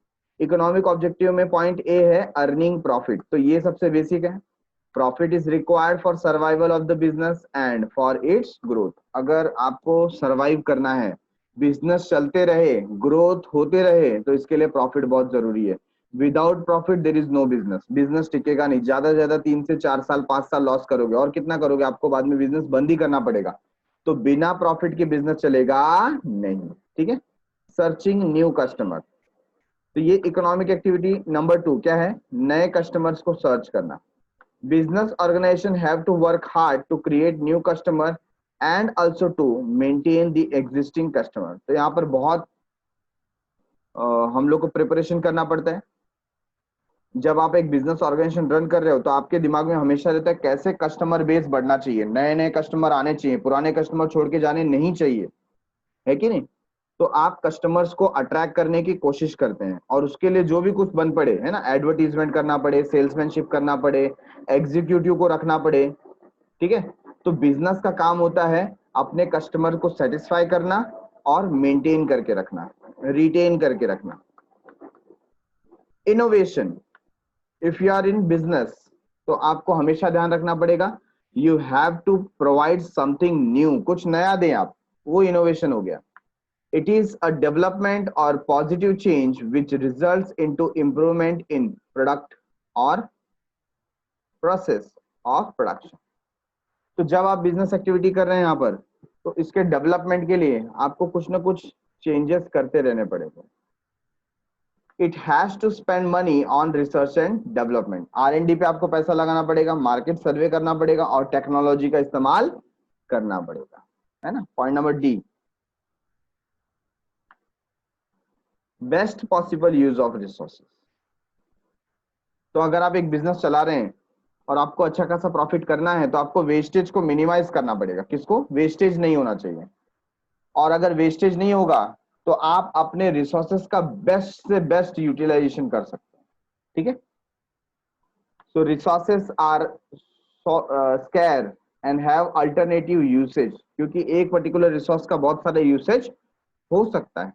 इकोनॉमिक ऑब्जेक्टिव में पॉइंट ए है अर्निंग प्रॉफिट. तो ये सबसे बेसिक है. Profit is required for survival of the business and for its growth. अगर आपको सर्वाइव करना है, बिजनेस चलते रहे, ग्रोथ होते रहे, तो इसके लिए प्रॉफिट बहुत जरूरी है. Without profit there is no business. Business टिकेगा नहीं. ज्यादा से ज्यादा 3 से 4 साल 5 साल लॉस करोगे, और कितना करोगे, आपको बाद में बिजनेस बंद ही करना पड़ेगा. तो बिना प्रॉफिट के बिजनेस चलेगा नहीं. ठीक है. सर्चिंग न्यू कस्टमर, तो ये इकोनॉमिक एक्टिविटी नंबर 2 क्या है, नए कस्टमर्स को सर्च करना. Business organization have to work hard to create new customer and also to maintain the existing customer. तो यहाँ पर बहुत हम लोग को प्रिपरेशन करना पड़ता है. जब आप एक बिजनेस ऑर्गेनाइजेशन रन कर रहे हो तो आपके दिमाग में हमेशा रहता है कैसे कस्टमर बेस बढ़ना चाहिए, नए नए कस्टमर आने चाहिए, पुराने कस्टमर छोड़ के जाने नहीं चाहिए, है कि नहीं. तो आप कस्टमर्स को अट्रैक्ट करने की कोशिश करते हैं, और उसके लिए जो भी कुछ बन पड़े, है ना, एडवर्टीजमेंट करना पड़े, सेल्समैनशिप करना पड़े, एग्जीक्यूटिव को रखना पड़े. ठीक है. तो बिजनेस का काम होता है अपने कस्टमर को सेटिस्फाई करना और मेंटेन करके रखना, रिटेन करके रखना. Innovation, if you are in business तो आपको हमेशा ध्यान रखना पड़ेगा you have to provide something new. कुछ नया दें आप, वो इनोवेशन हो गया. इट इज अ डेवलपमेंट और positive change which results into improvement in product और प्रोसेस ऑफ प्रोडक्शन. तो जब आप बिजनेस एक्टिविटी कर रहे हैं यहाँ पर, तो इसके डेवलपमेंट के लिए आपको कुछ ना कुछ चेंजेस करते रहने पड़ेंगे. It has to spend money on research and development. R&D पे आपको पैसा लगाना पड़ेगा, मार्केट सर्वे करना पड़ेगा और टेक्नोलॉजी का इस्तेमाल करना पड़ेगा, है ना. Point number D, best possible use of resources. तो अगर आप एक बिजनेस चला रहे हैं और आपको अच्छा खासा प्रॉफिट करना है तो आपको वेस्टेज को मिनिमाइज करना पड़ेगा. किसको, वेस्टेज नहीं होना चाहिए. और अगर वेस्टेज नहीं होगा तो आप अपने रिसोर्सेस का बेस्ट से बेस्ट यूटिलाइजेशन कर सकते हैं। ठीक है, so resources are scarce and have alternative usage, क्योंकि एक पर्टिकुलर रिसोर्स का बहुत सारा यूसेज हो सकता है।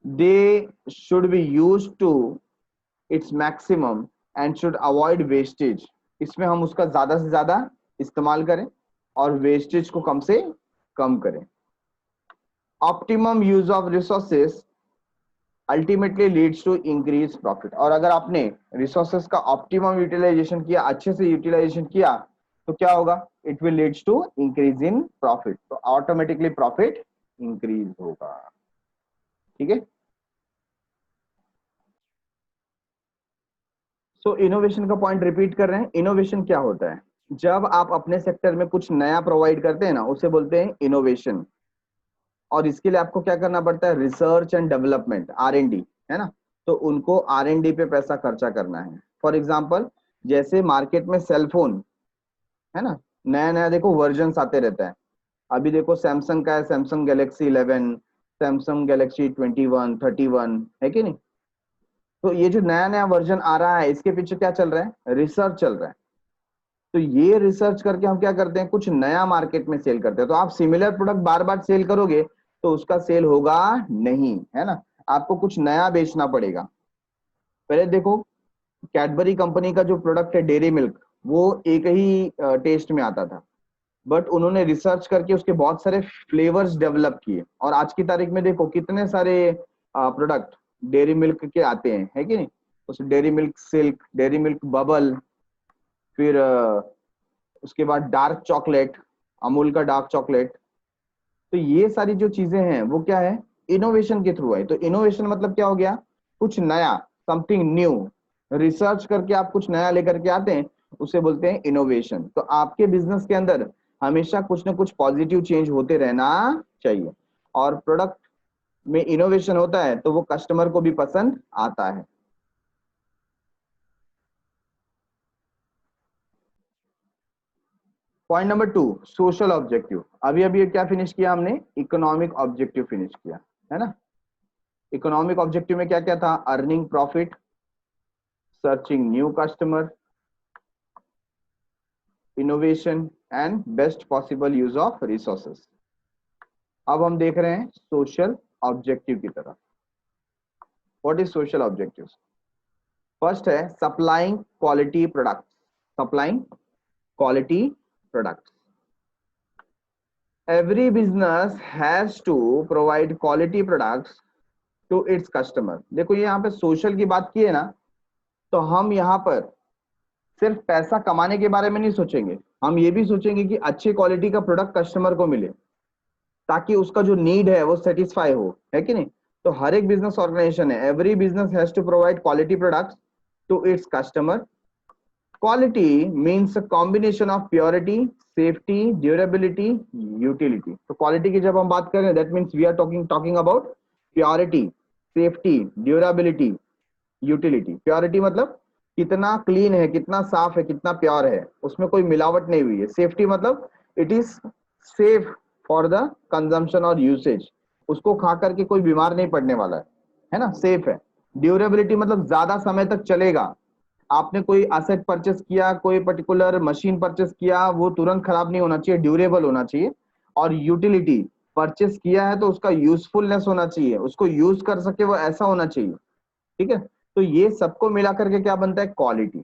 They should be use to its maximum and should avoid wastage. इसमें हम उसका ज्यादा से ज्यादा इस्तेमाल करें और वेस्टेज को कम से कम करें। Optimum use of resources ultimately leads to increase profit. और अगर आपने रिसोर्सेस का ऑप्टिमम यूटिलाइजेशन किया, अच्छे से यूटिलाइजेशन किया, तो क्या होगा? It will leads to increase in profit, तो ऑटोमेटिकली प्रॉफिट इंक्रीज होगा। ठीक है, सो इनोवेशन का पॉइंट रिपीट कर रहे हैं। इनोवेशन क्या होता है? जब आप अपने सेक्टर में कुछ नया प्रोवाइड करते हैं ना, उसे बोलते हैं इनोवेशन। और इसके लिए आपको क्या करना पड़ता है? रिसर्च एंड डेवलपमेंट, R&D, है ना? तो उनको R&D पे पैसा खर्चा करना है। फॉर एग्जाम्पल, जैसे मार्केट में सेलफोन है ना, नया नया देखो वर्जन आते रहता है। अभी देखो सैमसंग का है, सैमसंग गैलेक्सी 11, सैमसंग गैलेक्सी 21, 31, है कि नहीं? तो ये जो नया नया वर्जन आ रहा है, इसके पीछे क्या चल रहा है? रिसर्च चल रहा है। तो ये रिसर्च करके हम क्या करते हैं? कुछ नया मार्केट में सेल करते हैं। तो आप सिमिलर प्रोडक्ट बार बार सेल करोगे तो उसका सेल होगा नहीं, है ना? आपको कुछ नया बेचना पड़ेगा। पहले देखो, कैडबरी कंपनी का जो प्रोडक्ट है डेयरी मिल्क, वो एक ही टेस्ट में आता था, बट उन्होंने रिसर्च करके उसके बहुत सारे फ्लेवर्स डेवलप किए, और आज की तारीख में देखो कितने सारे प्रोडक्ट डेयरी मिल्क के आते हैं, है कि नहीं? उस dairy milk silk, dairy milk bubble, फिर उसके बाद डार्क चॉकलेट, अमूल का डार्क चॉकलेट। तो ये सारी जो चीजें हैं वो क्या है? इनोवेशन के थ्रू है। तो इनोवेशन मतलब क्या हो गया? कुछ नया, समथिंग न्यू। रिसर्च करके आप कुछ नया लेकर के आते हैं, उसे बोलते हैं इनोवेशन। तो आपके बिजनेस के अंदर हमेशा कुछ ना कुछ पॉजिटिव चेंज होते रहना चाहिए, और प्रोडक्ट में इनोवेशन होता है तो वो कस्टमर को भी पसंद आता है। Point number 2, social objective. अभी अभी क्या फिनिश किया हमने? इकोनॉमिक ऑब्जेक्टिव फिनिश किया, है ना? इकोनॉमिक ऑब्जेक्टिव में क्या क्या था? Earning profit, searching new customer, innovation and best possible use of resources. अब हम देख रहे हैं सोशल ऑब्जेक्टिव की तरफ। What is social objective? First है supplying quality product. Supplying quality product. Every business has to provide quality products to its customer. देखो ये यहाँ पे सोशल की बात की है ना, तो हम यहाँ पर सिर्फ पैसा कमाने के बारे में नहीं सोचेंगे, हम ये भी सोचेंगे कि अच्छी क्वालिटी का प्रोडक्ट कस्टमर को मिले, ताकि उसका जो नीड है वो सेटिस्फाई हो, है कि नहीं? तो हर एक बिजनेस ऑर्गेनाइजेशन है, every business has to provide quality products to its customer. Quality means a combination of purity, safety, durability, utility. तो क्वालिटी की जब हम बात करें, that means we are talking talking about purity, safety, durability, utility. Purity मतलब कितना clean है, कितना साफ है, कितना प्योर है, उसमें कोई मिलावट नहीं हुई है। सेफ्टी मतलब it is safe for the consumption और यूसेज, उसको खा करके कोई बीमार नहीं पड़ने वाला है ना, सेफ है। ड्यूरेबिलिटी मतलब ज्यादा समय तक चलेगा। आपने कोई असेट परचेस किया, कोई पर्टिकुलर मशीन परचेस किया, वो तुरंत खराब नहीं होना चाहिए, ड्यूरेबल होना चाहिए। और यूटिलिटी, परचेस किया है तो उसका यूजफुलनेस होना चाहिए, उसको यूज कर सके वो, ऐसा होना चाहिए। ठीक है, तो ये सबको मिला करके क्या बनता है? Quality.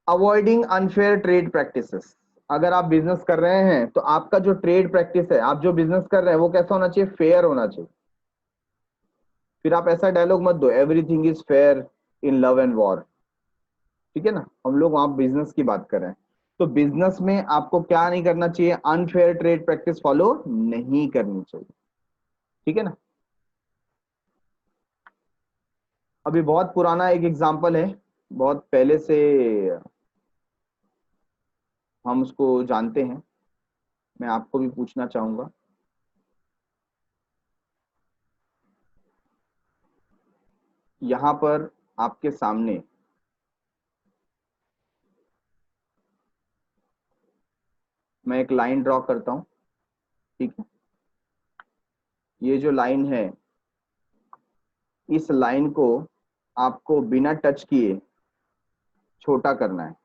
Avoiding unfair trade practices. अगर आप बिजनेस कर रहे हैं तो आपका जो ट्रेड प्रैक्टिस है, आप जो बिजनेस कर रहे हैं, वो कैसा होना चाहिए? फेयर होना चाहिए। फिर आप ऐसा डायलॉग मत दो, everything is fair in love and war. ठीक है ना, हम लोग वहां बिजनेस की बात कर रहे हैं। तो बिजनेस में आपको क्या नहीं करना चाहिए? अनफेयर ट्रेड प्रैक्टिस फॉलो नहीं करनी चाहिए। ठीक है ना? अभी बहुत पुराना एक एग्जांपल है, बहुत पहले से हम उसको जानते हैं, मैं आपको भी पूछना चाहूंगा। यहाँ पर आपके सामने मैं एक लाइन ड्रॉ करता हूं, ठीक है। ये जो लाइन है, इस लाइन को आपको बिना टच किए छोटा करना है।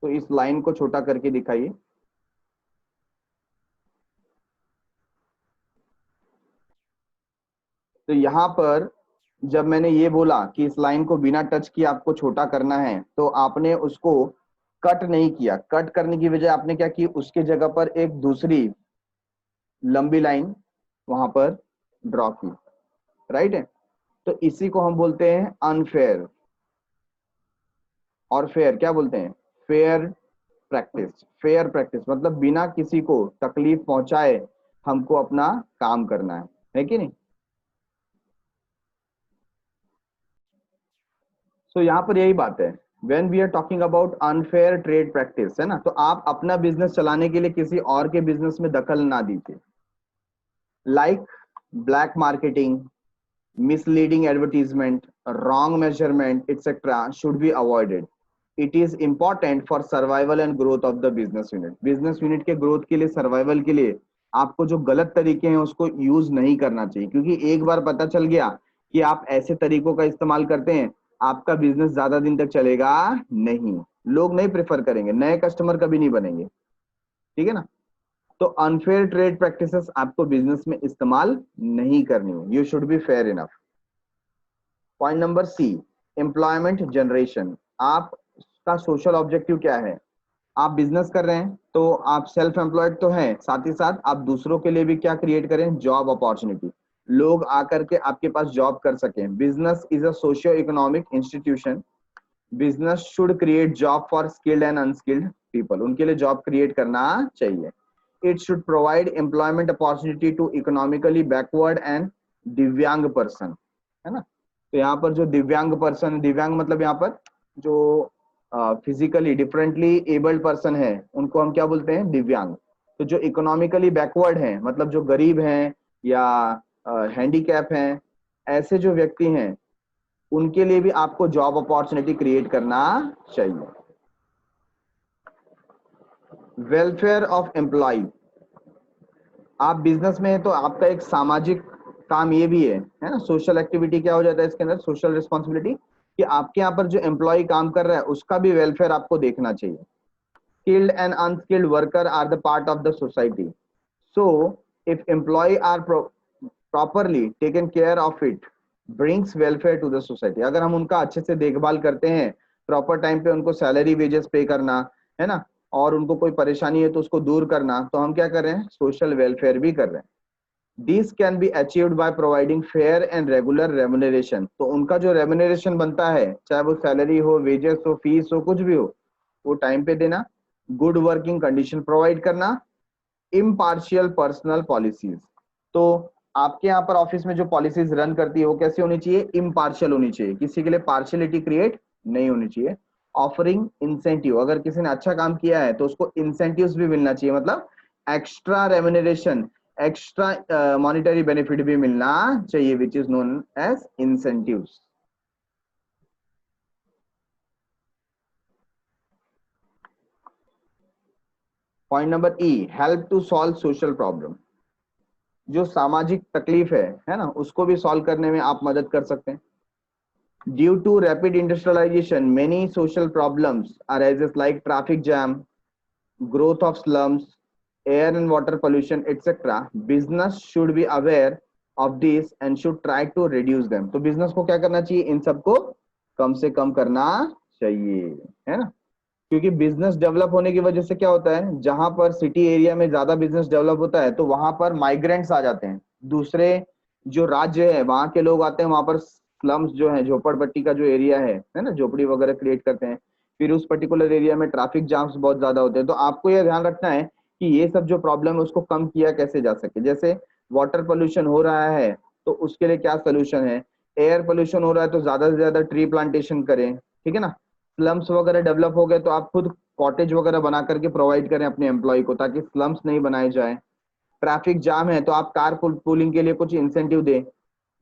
तो इस लाइन को छोटा करके दिखाइए। तो यहां पर जब मैंने ये बोला कि इस लाइन को बिना टच किए आपको छोटा करना है, तो आपने उसको कट नहीं किया। कट करने की वजह आपने क्या की, उसके जगह पर एक दूसरी लंबी लाइन वहां पर ड्रॉ की, राइट है। तो इसी को हम बोलते हैं अनफेयर। और फेयर क्या बोलते हैं, फेयर प्रैक्टिस। फेयर प्रैक्टिस मतलब बिना किसी को तकलीफ पहुंचाए हमको अपना काम करना है कि नहीं। सो यहाँ पर यही बात है, when we are talking about unfair trade practice, है ना, तो आप अपना बिजनेस चलाने के लिए किसी और के बिजनेस में दखल ना दीजिए। Like black marketing, misleading advertisement, wrong measurement, etc. should be avoided. It is important for survival and growth of the business unit. Business unit के growth के लिए, survival के लिए आपको जो गलत तरीके हैं उसको यूज नहीं करना चाहिए, क्योंकि एक बार पता चल गया कि आप ऐसे तरीकों का इस्तेमाल करते हैं, आपका बिजनेस ज्यादा दिन तक चलेगा नहीं। लोग नहीं प्रेफर करेंगे, नए कस्टमर कभी नहीं बनेंगे, ठीक है ना। तो अनफेयर ट्रेड प्रैक्टिसेस आपको बिजनेस में इस्तेमाल नहीं करनी है। You should be fair enough. Point number C, employment generation. आपका सोशल ऑब्जेक्टिव क्या है। आप बिजनेस कर रहे हैं तो आप सेल्फ एम्प्लॉयड तो हैं, साथ ही साथ आप दूसरों के लिए भी क्या क्रिएट करें, जॉब अपॉर्चुनिटी। लोग आकर के आपके पास जॉब कर सकें। Business is a socio economic institution. Business should create job for skilled and unskilled people. उनके लिए जॉब क्रिएट करना चाहिए। It should provide employment opportunity to economically backward and दिव्यांग पर्सन, है ना। तो यहाँ पर जो दिव्यांग पर्सन, दिव्यांग मतलब यहाँ पर जो फिजिकली डिफरेंटली एबल्ड पर्सन है उनको हम क्या बोलते हैं, दिव्यांग। तो जो इकोनॉमिकली बैकवर्ड हैं मतलब जो गरीब हैं या हैंडीकैप हैं, ऐसे जो व्यक्ति हैं उनके लिए भी आपको जॉब अपॉर्चुनिटी क्रिएट करना चाहिए। Welfare of employ. आप बिजनेस में है तो आपका एक सामाजिक काम ये भी है ना। सोशल एक्टिविटी क्या हो जाता है इसके अंदर, सोशल रिस्पॉन्सिबिलिटी, कि आपके यहाँ पर जो एम्प्लॉय काम कर रहा है उसका भी वेलफेयर आपको देखना चाहिए। Skilled and unskilled worker are the part of the society, so if employ are properly taken care of it brings welfare to the society. अगर हम उनका अच्छे से देखभाल करते हैं, प्रॉपर टाइम पे उनको सैलरी वेजेस पे करना, है ना, और उनको कोई परेशानी है तो उसको दूर करना, तो हम क्या कर रहे हैं, सोशल वेलफेयर भी कर रहे हैं। These can be achieved by providing fair and regular remuneration। तो उनका जो रेमुनरेशन बनता है, चाहे वो सैलरी हो, वेजेस हो, फीस हो, कुछ भी हो, वो टाइम पे देना। गुड वर्किंग कंडीशन प्रोवाइड करना। Impartial personal policies. तो आपके यहाँ पर ऑफिस में जो पॉलिसीज रन करती है वो कैसी होनी चाहिए, इम्पार्शियल होनी चाहिए, किसी के लिए पार्शियलिटी क्रिएट नहीं होनी चाहिए। ऑफरिंग इंसेंटिव, अगर किसी ने अच्छा काम किया है तो उसको इंसेंटिव्स भी मिलना चाहिए, मतलब extra remuneration, extra monetary benefit भी मिलना चाहिए, which is known as incentives. Point number E, help to solve social problem. जो सामाजिक तकलीफ है ना, उसको भी सॉल्व करने में आप मदद कर सकते हैं। Due to rapid industrialization many social problems arises like traffic jam, growth of slums, air and water pollution, etc. Business should be aware of this and should try to reduce them। तो business को क्या करना चाहिए, इन सबको कम से कम करना चाहिए, है ना। क्योंकि बिजनेस डेवलप होने की वजह से क्या होता है, जहां पर सिटी एरिया में ज्यादा बिजनेस डेवलप होता है तो वहां पर माइग्रेंट्स आ जाते हैं, दूसरे जो राज्य है वहां के लोग आते हैं, वहां पर स्लम्स जो है, झोपड़पट्टी का जो एरिया है ना, झोपड़ी वगैरह क्रिएट करते हैं। फिर उस पर्टिकुलर एरिया में ट्रैफिक जाम्स बहुत ज्यादा होते हैं। तो आपको यह ध्यान रखना है कि ये सब जो प्रॉब्लम है उसको कम किया कैसे जा सके। जैसे वाटर पोल्यूशन हो रहा है तो उसके लिए क्या सोल्यूशन है, एयर पोल्यूशन हो रहा है तो ज्यादा से ज्यादा ट्री प्लांटेशन करें, ठीक है ना। स्लम्स वगैरह डेवलप हो गए तो आप खुद कॉटेज वगैरह बना करके प्रोवाइड करें अपने एम्प्लॉय को, ताकि स्लम्स नहीं बनाए जाए। ट्रैफिक जाम है तो आप कार पूलिंग के लिए कुछ इंसेंटिव दें।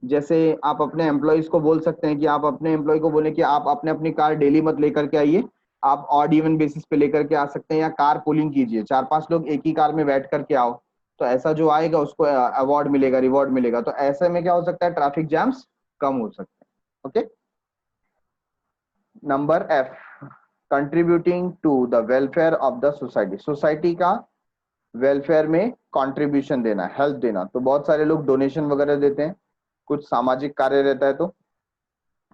जैसे आप अपने एम्प्लॉयज को बोल सकते हैं कि आप अपने एम्प्लॉय को बोले कि आप अपने अपनी कार डेली मत लेकर के आइए, आप ऑड इवन बेसिस पे लेकर के आ सकते हैं, या कार पुलिंग कीजिए, 4-5 लोग एक ही कार में बैठ करके आओ, तो ऐसा जो आएगा उसको अवार्ड मिलेगा, रिवॉर्ड मिलेगा। तो ऐसे में क्या हो सकता है, ट्रैफिक जैम्स कम हो सकते हैं। Okay, number F, contributing to the welfare of the society. Society का वेलफेयर में कंट्रीब्यूशन देना, हेल्प देना। तो बहुत सारे लोग डोनेशन वगैरह देते हैं, कुछ सामाजिक कार्य रहता है। तो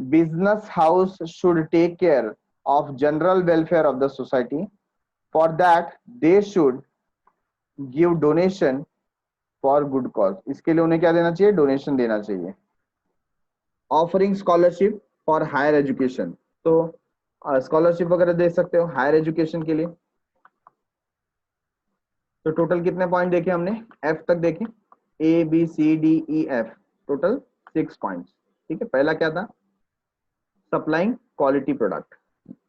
business house should take care of general welfare of the society. For that they should give donation for good cause. इसके लिए उन्हें क्या देना चाहिए, डोनेशन देना चाहिए। Offering scholarship for higher education, तो स्कॉलरशिप वगैरह दे सकते हो हायर एजुकेशन के लिए। तो टोटल कितने पॉइंट देखे हमने, एफ तक देखे, A B C D E F, total 6 points. ठीक है, पहला क्या था, supplying quality product.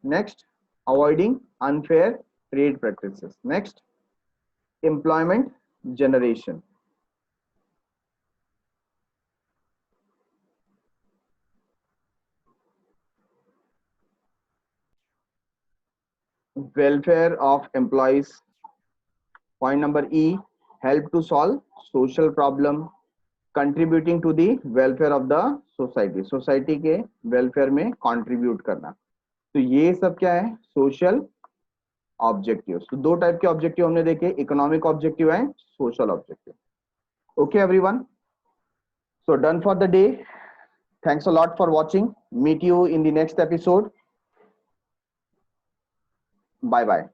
Next, avoiding unfair trade practices. Next, employment generation. Welfare of employees. Point number E, help to solve social problem, contributing to the welfare of the society, society के welfare में contribute करना। तो ये सब क्या है, social objective. तो दो टाइप के ऑब्जेक्टिव हमने देखे, economic objective and social objective. Okay everyone, so done for the day. Thanks a lot for watching. Meet you in the next episode. Bye bye.